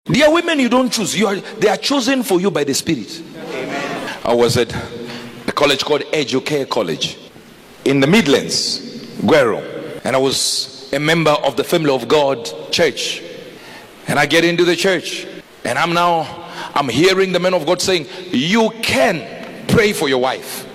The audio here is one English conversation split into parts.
They are women you don't choose. They are chosen for you by the Spirit. Amen. I was at a college called Educare College in the Midlands, Guero, and I was a member of the Family of God church. And I get into the church, and I'm hearing the man of God saying, you can pray for your wife.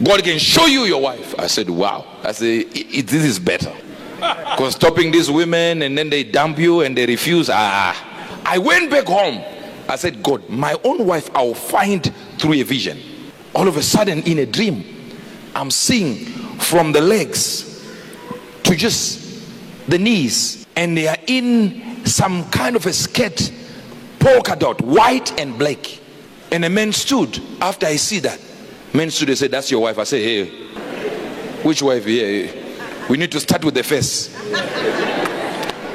God can show you your wife. I said, wow. I said, this is better. Because stopping these women and then they dump you and they refuse. I went back home. I said, God, my own wife I'll find through a vision. All of a sudden in a dream, I'm seeing from the legs to just the knees, and they are in some kind of a skirt, polka dot, white and black. And a man stood. After I see that, man stood and said, that's your wife. I said, hey, which wife? Yeah, we need to start with the face.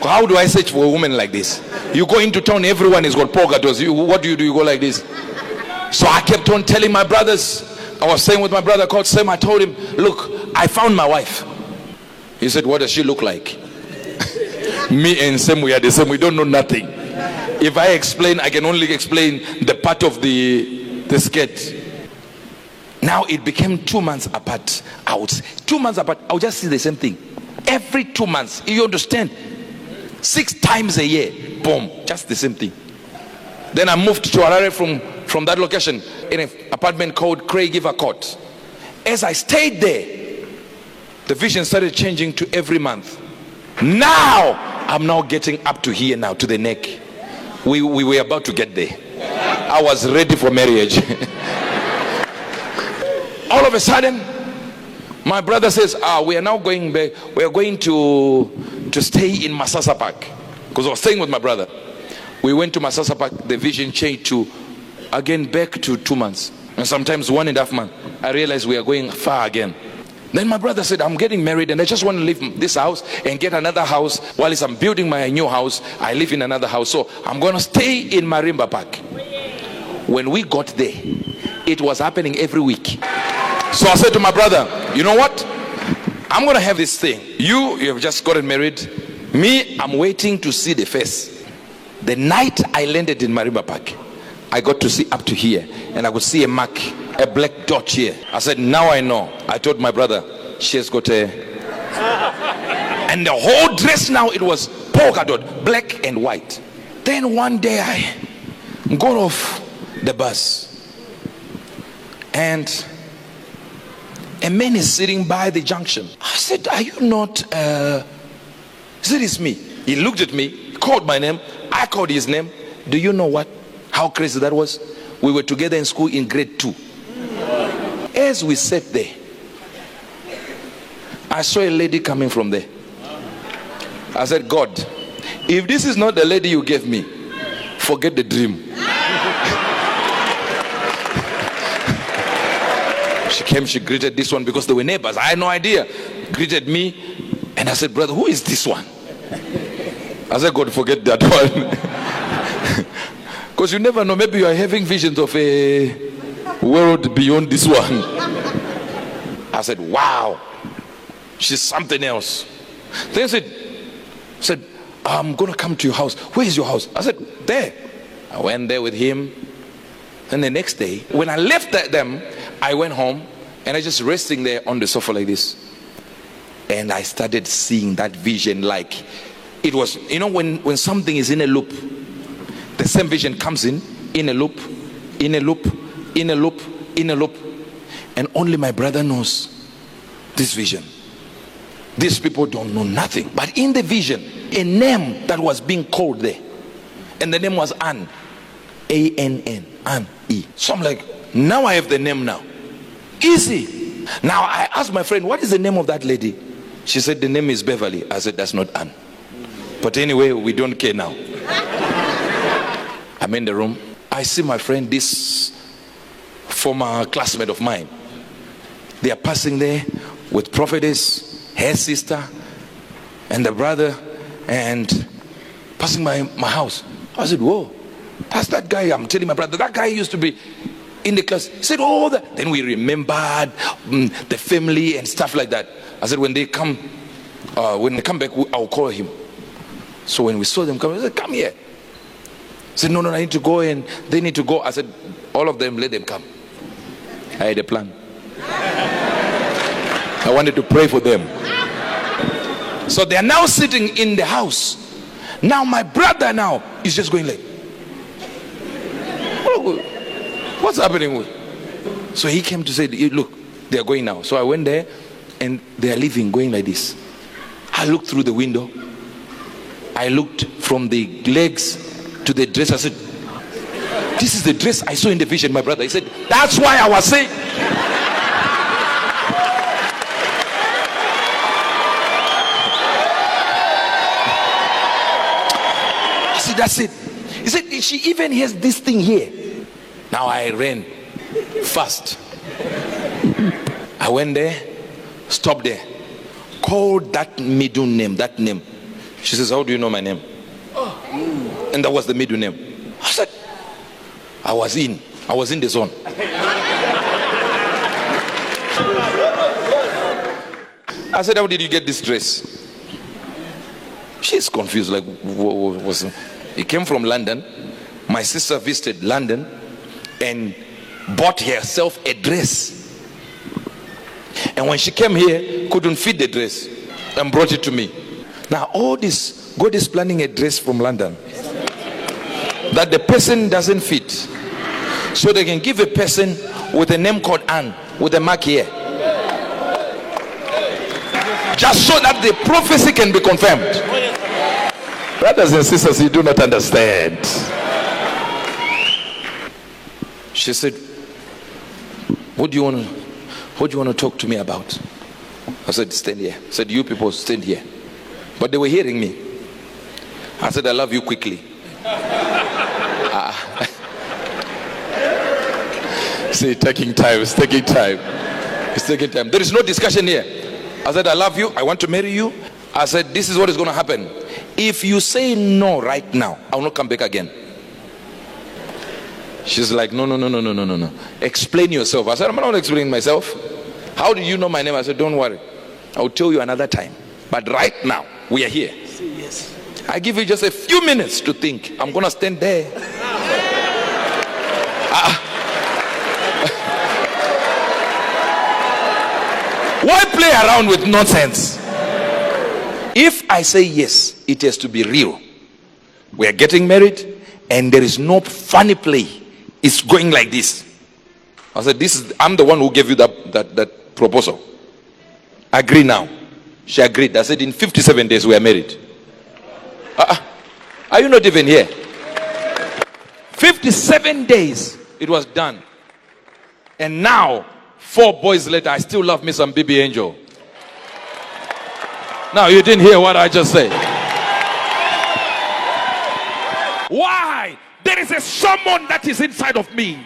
How do I search for a woman like this? You go into town, everyone has got polka dots. What do? You go like this? So I kept on telling my brothers. I was saying with my brother called Sam, I told him, look, I found my wife. He said, what does she look like? Me and Sam, we are the same. We don't know nothing. If I explain, I can only explain the part of the skirt. Now it became 2 months apart. 2 months apart, I would just see the same thing. Every 2 months, you understand? 6 times a year, boom, just the same thing. Then I moved to Harare from that location in an apartment called Craigiver Court. As I stayed there, the vision started changing to every month. Now I'm now getting up to here now, to the neck. We were about to get there. I was ready for marriage. All of a sudden, my brother says, we are now going back. We are going to stay in Masasa Park. Because I was staying with my brother. We went to Masasa Park. The vision changed to, again, back to 2 months. And sometimes 1.5 months. I realized we are going far again. Then my brother said, I'm getting married and I just want to leave this house and get another house. While I'm building my new house, I live in another house. So I'm going to stay in Marimba Park. When we got there, it was happening every week. So I said to my brother, you know what? I'm going to have this thing. You have just gotten married. Me, I'm waiting to see the face. The night I landed in Marimba Park, I got to see up to here. And I could see a mark, a black dot here. I said, now I know. I told my brother, she has got a... And the whole dress now, it was polka dot, black and white. Then one day I got off the bus. And a man is sitting by the junction. I said, are you not... He said, it's me. He looked at me, called my name. I called his name. Do you know what? How crazy that was? We were together in school in grade 2. As we sat there, I saw a lady coming from there. I said, God, if this is not the lady you gave me, forget the dream. She came, she greeted this one because they were neighbors. I had no idea. Greeted me. And I said, brother, who is this one? I said, God, forget that one. Because you never know, maybe you are having visions of a world beyond this one. I said, wow, she's something else. Then he said, I'm going to come to your house. Where is your house? I said, there. I went there with him. And the next day, when I left them, I went home and I just resting there on the sofa like this. And I started seeing that vision like it was, you know, when something is in a loop, the same vision comes in a loop, in a loop, in a loop, in a loop. And only my brother knows this vision. These people don't know nothing. But in the vision, a name that was being called there. And the name was Ann. A-N-N. Ann-E. So I'm like, now I have the name now. Easy. Now I asked my friend, what is the name of that lady? She said, the name is Beverly. I said, that's not Ann. But anyway, we don't care now. I'm in the room. I see my friend, this former classmate of mine. They are passing there with prophetess, her sister, and the brother, and passing my house. I said, whoa, that's that guy. I'm telling my brother, that guy used to be in the class. He said, oh, that. Then we remembered the family and stuff like that. I said, when they come back, I'll call him. So when we saw them come, I said, come here. said, no, I need to go, and they need to go. I said, all of them, let them come. I had a plan. I wanted to pray for them. So they are now sitting in the house. Now my brother now is just going like, what's happening? So he came to say, look, they are going now. So I went there, and they are leaving, going like this. I looked through the window. I looked from the legs to the dress. I said, this is the dress I saw in the vision, my brother. He said, that's why I was saying. I said, that's it. He said, she even has this thing here. Now I ran fast. I went there, stopped there, called that middle name, that name. She says, how do you know my name? And that was the middle name. I said, I was in the zone. I said, how did you get this dress? She's confused, like, what was it? It came from London. My sister visited London and bought herself a dress. And when she came here, couldn't fit the dress and brought it to me. Now all this, God is planning a dress from London that the person doesn't fit, so they can give a person with a name called Anne with a mark here, just so that the prophecy can be confirmed. Brothers and sisters, you do not understand. She said, what do you want to talk to me about? I said, stand here. I said, you people stand here. But they were hearing me. I said, I love you quickly. See, taking time. It's taking time. It's taking time. There is no discussion here. I said, I love you. I want to marry you. I said, this is what is going to happen. If you say no right now, I will not come back again. She's like, no. Explain yourself. I said, I'm not explaining myself. How do you know my name? I said, don't worry. I'll tell you another time. But right now, we are here. Yes. I give you just a few minutes to think. I'm going to stand there. Why play around with nonsense? If I say yes, it has to be real. We are getting married, and there is no funny play. It's going like this. I said, I'm the one who gave you that proposal. Agree now. She agreed. I said, in 57 days we are married. Are you not even here? 57 days it was done. And now, 4 boys later, I still love me some baby angel. Now, you didn't hear what I just said. Why? There is a someone that is inside of me.